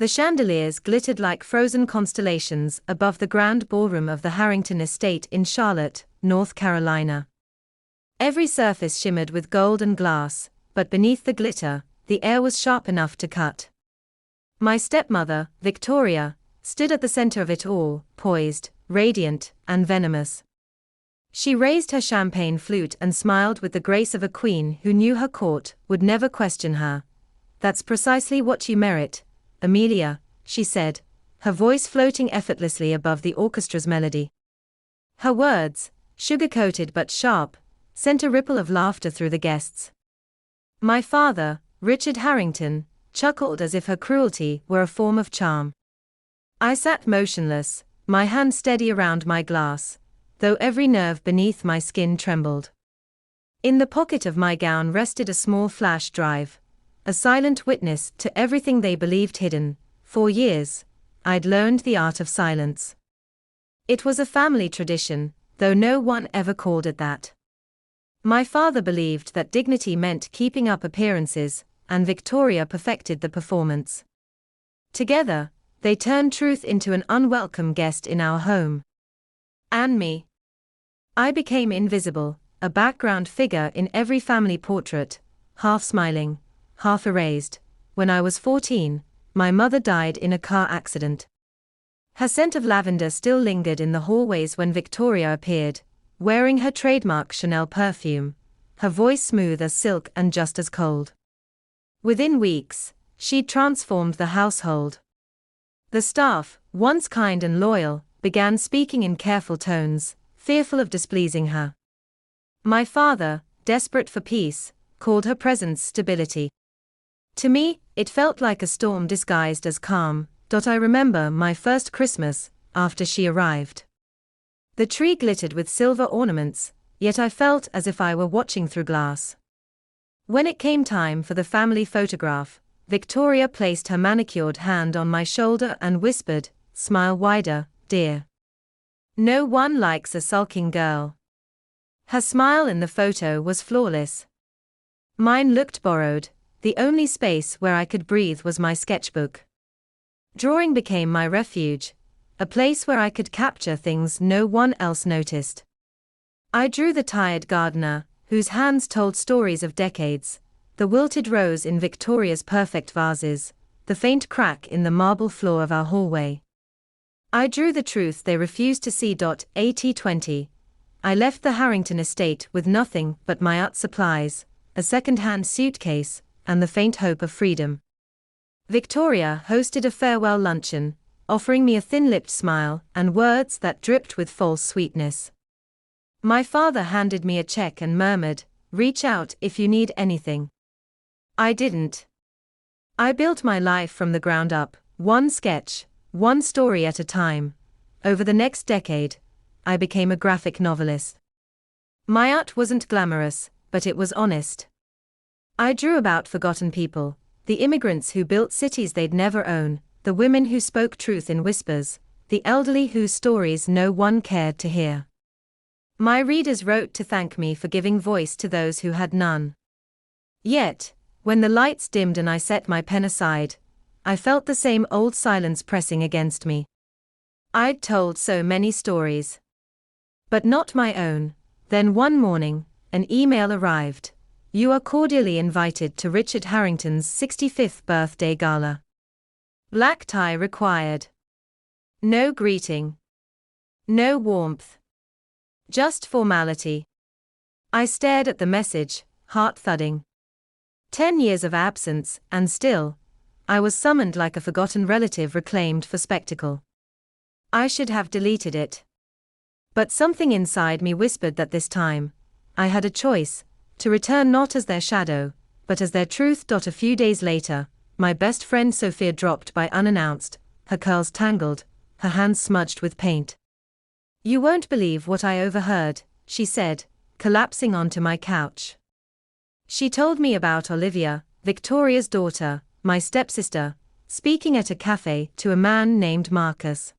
The chandeliers glittered like frozen constellations above the grand ballroom of the Harrington estate in Charlotte, North Carolina. Every surface shimmered with gold and glass, but beneath the glitter, the air was sharp enough to cut. My stepmother, Victoria, stood at the center of it all, poised, radiant, and venomous. She raised her champagne flute and smiled with the grace of a queen who knew her court would never question her. "That's precisely what you merit, Amelia," she said, her voice floating effortlessly above the orchestra's melody. Her words, sugar-coated but sharp, sent a ripple of laughter through the guests. My father, Richard Harrington, chuckled as if her cruelty were a form of charm. I sat motionless, my hand steady around my glass, though every nerve beneath my skin trembled. In the pocket of my gown rested a small flash drive, a silent witness to everything they believed hidden. For years, I'd learned the art of silence. It was a family tradition, though no one ever called it that. My father believed that dignity meant keeping up appearances, and Victoria perfected the performance. Together, they turned truth into an unwelcome guest in our home. And me. I became invisible, a background figure in every family portrait, half smiling, half erased. When I was 14, my mother died in a car accident. Her scent of lavender still lingered in the hallways when Victoria appeared, wearing her trademark Chanel perfume, her voice smooth as silk and just as cold. Within weeks, she'd transformed the household. The staff, once kind and loyal, began speaking in careful tones, fearful of displeasing her. My father, desperate for peace, called her presence stability. To me, it felt like a storm disguised as calm. I remember my first Christmas, after she arrived. The tree glittered with silver ornaments, yet I felt as if I were watching through glass. When it came time for the family photograph, Victoria placed her manicured hand on my shoulder and whispered, "Smile wider, dear. No one likes a sulking girl." Her smile in the photo was flawless. Mine looked borrowed. The only space where I could breathe was my sketchbook. Drawing became my refuge, a place where I could capture things no one else noticed. I drew the tired gardener, whose hands told stories of decades, the wilted rose in Victoria's perfect vases, the faint crack in the marble floor of our hallway. I drew the truth they refused to see. 80/20. I left the Harrington estate with nothing but my art supplies, a second-hand suitcase, and the faint hope of freedom. Victoria hosted a farewell luncheon, offering me a thin-lipped smile and words that dripped with false sweetness. My father handed me a check and murmured, "Reach out if you need anything." I didn't. I built my life from the ground up, one sketch, one story at a time. Over the next decade, I became a graphic novelist. My art wasn't glamorous, but it was honest. I drew about forgotten people, the immigrants who built cities they'd never own, the women who spoke truth in whispers, the elderly whose stories no one cared to hear. My readers wrote to thank me for giving voice to those who had none. Yet, when the lights dimmed and I set my pen aside, I felt the same old silence pressing against me. I'd told so many stories, but not my own. Then one morning, an email arrived. "You are cordially invited to Richard Harrington's 65th birthday gala. Black tie required. No greeting. No warmth. Just formality." I stared at the message, heart thudding. 10 years of absence, and still, I was summoned like a forgotten relative reclaimed for spectacle. I should have deleted it. But something inside me whispered that this time, I had a choice, to return not as their shadow, but as their truth. A few days later, my best friend Sophia dropped by unannounced, her curls tangled, her hands smudged with paint. "You won't believe what I overheard," she said, collapsing onto my couch. She told me about Olivia, Victoria's daughter, my stepsister, speaking at a cafe to a man named Marcus.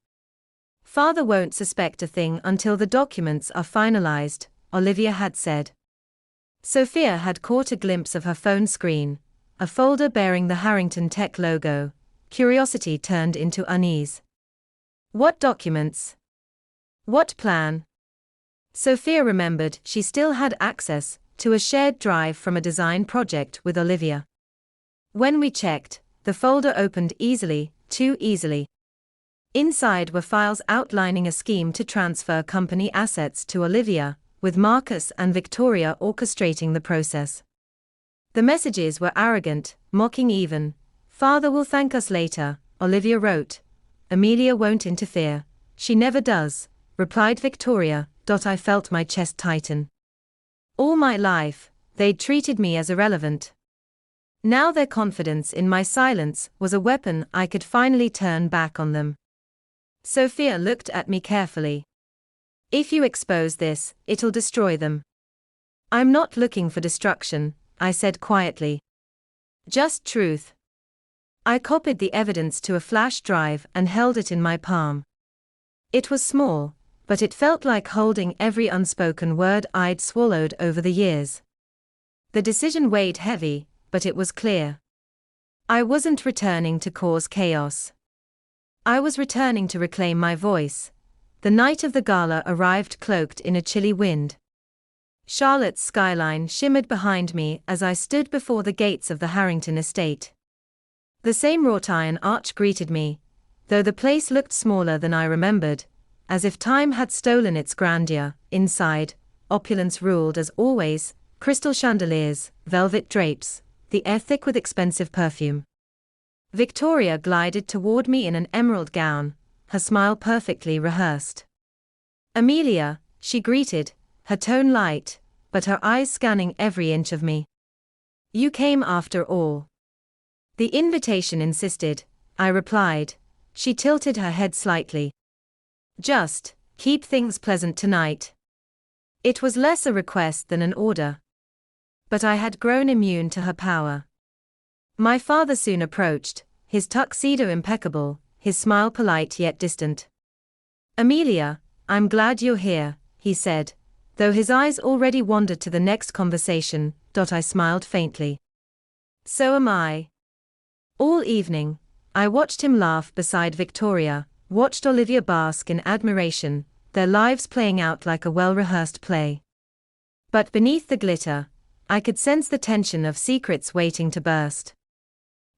"Father won't suspect a thing until the documents are finalized," Olivia had said. Sophia had caught a glimpse of her phone screen, a folder bearing the Harrington Tech logo, curiosity turned into unease. What documents? What plan? Sophia remembered she still had access to a shared drive from a design project with Olivia. When we checked, the folder opened easily, too easily. Inside were files outlining a scheme to transfer company assets to Olivia, with Marcus and Victoria orchestrating the process. The messages were arrogant, mocking even. "Father will thank us later," Olivia wrote. "Amelia won't interfere. She never does," replied Victoria. I felt my chest tighten. All my life, they'd treated me as irrelevant. Now their confidence in my silence was a weapon I could finally turn back on them. Sophia looked at me carefully. "If you expose this, it'll destroy them." "I'm not looking for destruction," I said quietly. "Just truth." I copied the evidence to a flash drive and held it in my palm. It was small, but it felt like holding every unspoken word I'd swallowed over the years. The decision weighed heavy, but it was clear. I wasn't returning to cause chaos. I was returning to reclaim my voice. The night of the gala arrived cloaked in a chilly wind. Charlotte's skyline shimmered behind me as I stood before the gates of the Harrington estate. The same wrought iron arch greeted me, though the place looked smaller than I remembered, as if time had stolen its grandeur. Inside, opulence ruled as always: crystal chandeliers, velvet drapes, the air thick with expensive perfume. Victoria glided toward me in an emerald gown, her smile perfectly rehearsed. "Amelia," she greeted, her tone light, but her eyes scanning every inch of me. "You came after all." "The invitation insisted," I replied. She tilted her head slightly. "Just keep things pleasant tonight." It was less a request than an order. But I had grown immune to her power. My father soon approached, his tuxedo impeccable, his smile polite yet distant. "Amelia, I'm glad you're here," he said, though his eyes already wandered to the next conversation. I smiled faintly. "So am I." All evening, I watched him laugh beside Victoria, watched Olivia bask in admiration, their lives playing out like a well-rehearsed play. But beneath the glitter, I could sense the tension of secrets waiting to burst.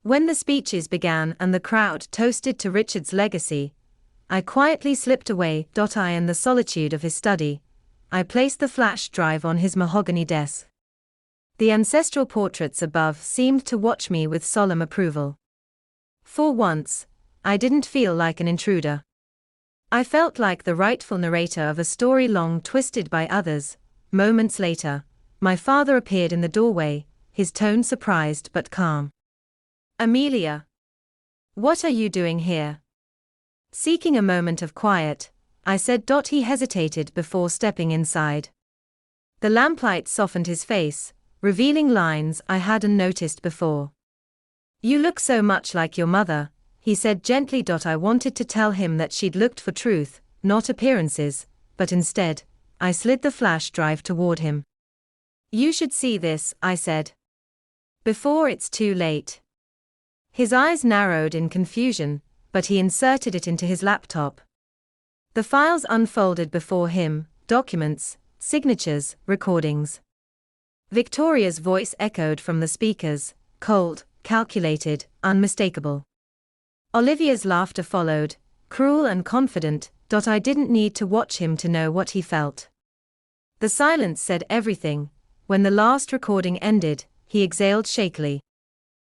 When the speeches began and the crowd toasted to Richard's legacy, I quietly slipped away. In the solitude of his study, I placed the flash drive on his mahogany desk. The ancestral portraits above seemed to watch me with solemn approval. For once, I didn't feel like an intruder. I felt like the rightful narrator of a story long twisted by others. Moments later, my father appeared in the doorway, his tone surprised but calm. "Amelia, what are you doing here?" Seeking a moment of quiet, I said. He hesitated before stepping inside. The lamplight softened his face, revealing lines I hadn't noticed before. "You look so much like your mother," he said gently. I wanted to tell him that she'd looked for truth, not appearances, but instead, I slid the flash drive toward him. "You should see this," I said. "Before it's too late." His eyes narrowed in confusion, but he inserted it into his laptop. The files unfolded before him: documents, signatures, recordings. Victoria's voice echoed from the speakers, cold, calculated, unmistakable. Olivia's laughter followed, cruel and confident. I didn't need to watch him to know what he felt. The silence said everything. When the last recording ended, he exhaled shakily.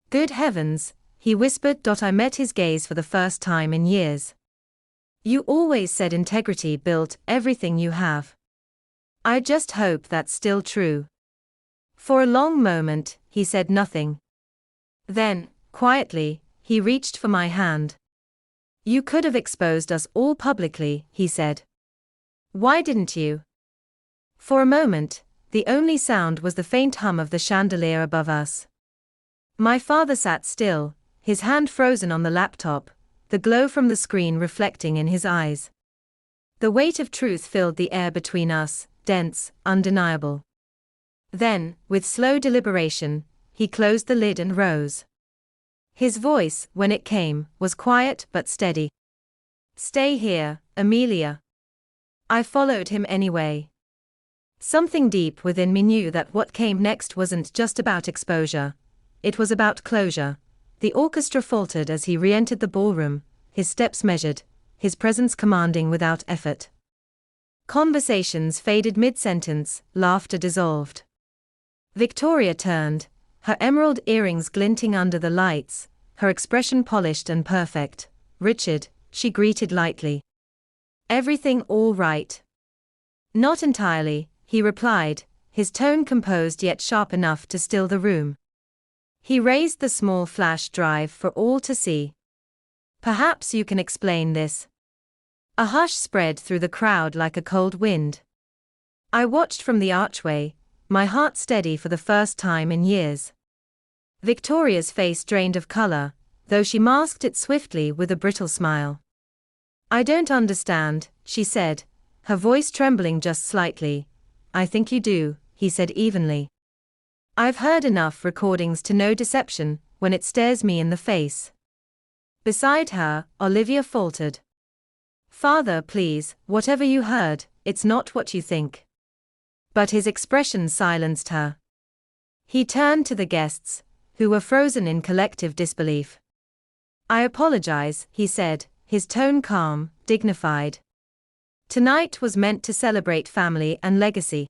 "Good heavens," he whispered. I met his gaze for the first time in years. "You always said integrity built everything you have." "I just hope that's still true." For a long moment, he said nothing. Then, quietly, he reached for my hand. "You could have exposed us all publicly," he said. "Why didn't you?" For a moment, the only sound was the faint hum of the chandelier above us. My father sat still, his hand frozen on the laptop, the glow from the screen reflecting in his eyes. The weight of truth filled the air between us, dense, undeniable. Then, with slow deliberation, he closed the lid and rose. His voice, when it came, was quiet but steady. "Stay here, Amelia." I followed him anyway. Something deep within me knew that what came next wasn't just about exposure. It was about closure. The orchestra faltered as he re-entered the ballroom, his steps measured, his presence commanding without effort. Conversations faded mid-sentence, laughter dissolved. Victoria turned, her emerald earrings glinting under the lights, her expression polished and perfect. "Richard," she greeted lightly. "Everything all right?" "Not entirely," he replied, his tone composed yet sharp enough to still the room. He raised the small flash drive for all to see. "Perhaps you can explain this." A hush spread through the crowd like a cold wind. I watched from the archway, my heart steady for the first time in years. Victoria's face drained of color, though she masked it swiftly with a brittle smile. "I don't understand," she said, her voice trembling just slightly. "I think you do," he said evenly. "I've heard enough recordings to know deception when it stares me in the face." Beside her, Olivia faltered. "Father, please, whatever you heard, it's not what you think." But his expression silenced her. He turned to the guests, who were frozen in collective disbelief. "I apologize," he said, his tone calm, dignified. "Tonight was meant to celebrate family and legacy.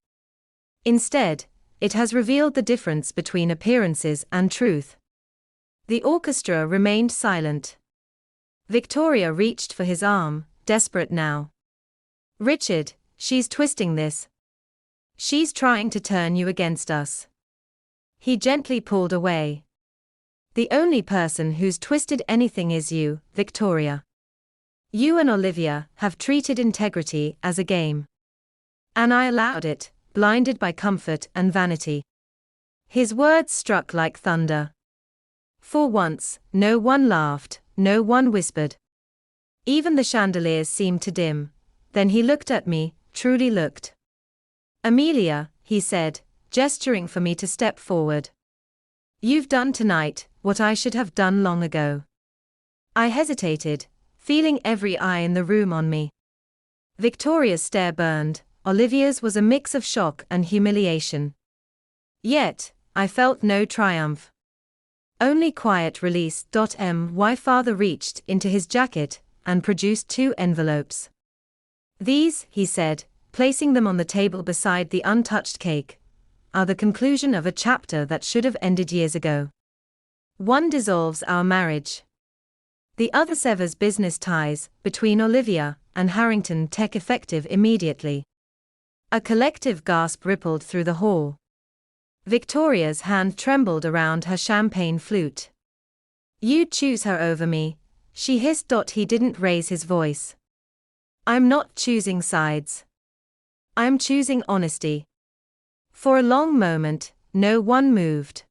Instead, it has revealed the difference between appearances and truth." The orchestra remained silent. Victoria reached for his arm, desperate now. "Richard, she's twisting this. She's trying to turn you against us." He gently pulled away. "The only person who's twisted anything is you, Victoria. You and Olivia have treated integrity as a game. And I allowed it, blinded by comfort and vanity." His words struck like thunder. For once, no one laughed, no one whispered. Even the chandeliers seemed to dim. Then he looked at me, truly looked. "Amelia," he said, gesturing for me to step forward. "You've done tonight what I should have done long ago." I hesitated, feeling every eye in the room on me. Victoria's stare burned, Olivia's was a mix of shock and humiliation. Yet, I felt no triumph. Only quiet release. My father reached into his jacket and produced 2 envelopes. "These," he said, placing them on the table beside the untouched cake, "are the conclusion of a chapter that should have ended years ago. One dissolves our marriage. The other severs business ties between Olivia and Harrington Tech effective immediately." A collective gasp rippled through the hall. Victoria's hand trembled around her champagne flute. "You'd choose her over me," she hissed. He didn't raise his voice. "I'm not choosing sides. I'm choosing honesty." For a long moment, no one moved.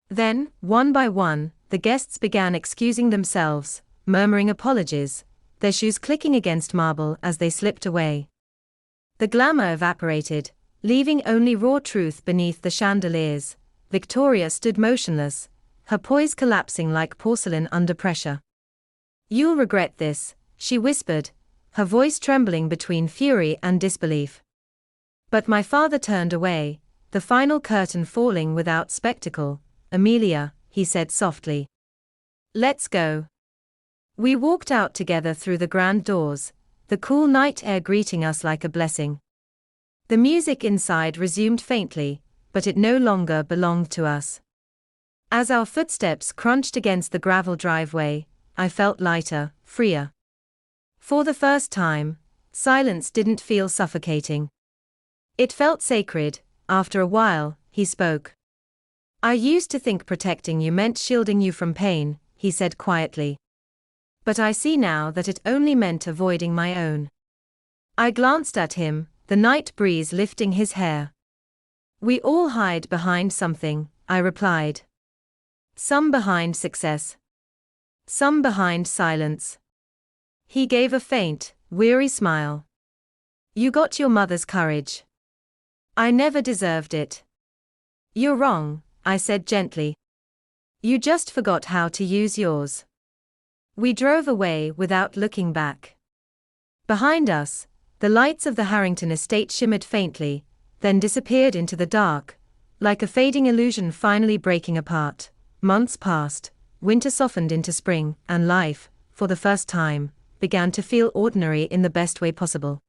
Then, one by one, the guests began excusing themselves, murmuring apologies, their shoes clicking against marble as they slipped away. The glamour evaporated, leaving only raw truth beneath the chandeliers. Victoria stood motionless, her poise collapsing like porcelain under pressure. "You'll regret this," she whispered, her voice trembling between fury and disbelief. But my father turned away, the final curtain falling without spectacle. "Amelia," he said softly. "Let's go." We walked out together through the grand doors, the cool night air greeting us like a blessing. The music inside resumed faintly, but it no longer belonged to us. As our footsteps crunched against the gravel driveway, I felt lighter, freer. For the first time, silence didn't feel suffocating. It felt sacred. After a while, he spoke. "I used to think protecting you meant shielding you from pain," he said quietly. "But I see now that it only meant avoiding my own." I glanced at him, the night breeze lifting his hair. "We all hide behind something," I replied. "Some behind success. Some behind silence." He gave a faint, weary smile. "You got your mother's courage. I never deserved it." "You're wrong," I said gently. You just forgot how to use yours. We drove away without looking back. Behind us, the lights of the Harrington estate shimmered faintly, then disappeared into the dark, like a fading illusion finally breaking apart. Months passed, winter softened into spring, and life, for the first time, began to feel ordinary in the best way possible.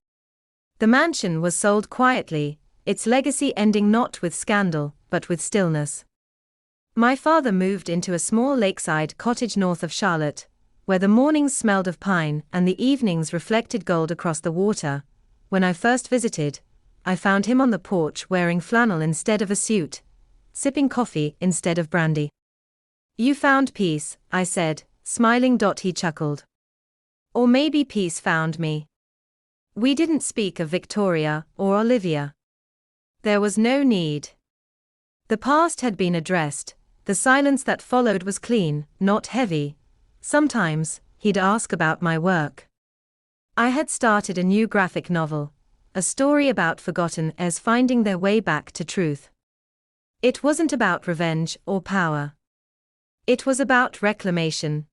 The mansion was sold quietly, its legacy ending not with scandal, but with stillness. My father moved into a small lakeside cottage north of Charlotte, where the mornings smelled of pine and the evenings reflected gold across the water. When I first visited, I found him on the porch wearing flannel instead of a suit, sipping coffee instead of brandy. "You found peace," I said, smiling. He chuckled. "Or maybe peace found me." We didn't speak of Victoria or Olivia. There was no need. The past had been addressed. The silence that followed was clean, not heavy. Sometimes, he'd ask about my work. I had started a new graphic novel, a story about forgotten heirs finding their way back to truth. It wasn't about revenge or power. It was about reclamation.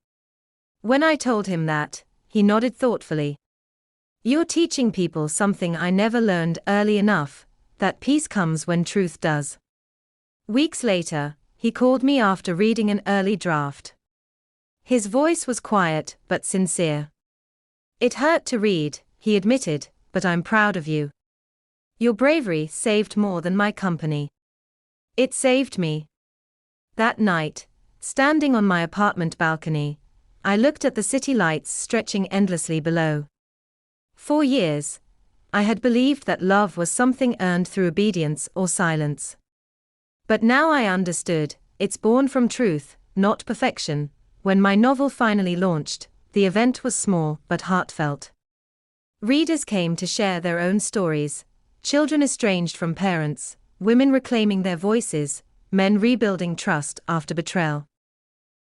When I told him that, he nodded thoughtfully. "You're teaching people something I never learned early enough, that peace comes when truth does." Weeks later, he called me after reading an early draft. His voice was quiet but sincere. "It hurt to read," he admitted, "but I'm proud of you. Your bravery saved more than my company. It saved me." That night, standing on my apartment balcony, I looked at the city lights stretching endlessly below. For years, I had believed that love was something earned through obedience or silence. But now I understood, it's born from truth, not perfection. When my novel finally launched, the event was small but heartfelt. Readers came to share their own stories: children estranged from parents, women reclaiming their voices, men rebuilding trust after betrayal.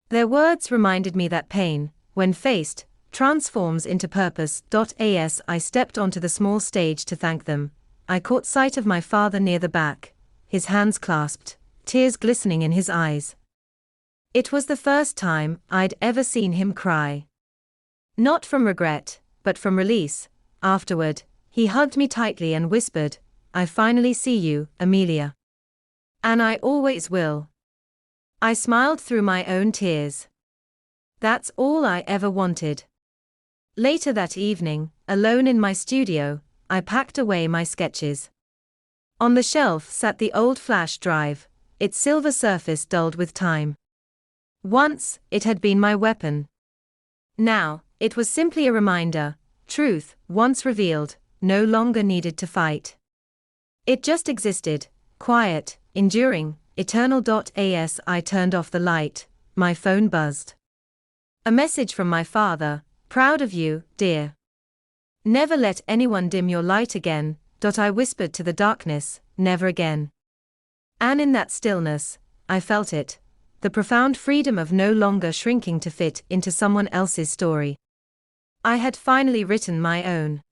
Their words reminded me that pain, when faced, transforms into purpose. As I stepped onto the small stage to thank them, I caught sight of my father near the back, his hands clasped, tears glistening in his eyes. It was the first time I'd ever seen him cry. Not from regret, but from release. Afterward, he hugged me tightly and whispered, "I finally see you, Amelia. And I always will." I smiled through my own tears. That's all I ever wanted. Later that evening, alone in my studio, I packed away my sketches. On the shelf sat the old flash drive, its silver surface dulled with time. Once, it had been my weapon. Now, it was simply a reminder: truth, once revealed, no longer needed to fight. It just existed, quiet, enduring, eternal. As I turned off the light, my phone buzzed. A message from my father: "Proud of you, dear. Never let anyone dim your light again." I whispered to the darkness, "Never again." And in that stillness, I felt it: the profound freedom of no longer shrinking to fit into someone else's story. I had finally written my own.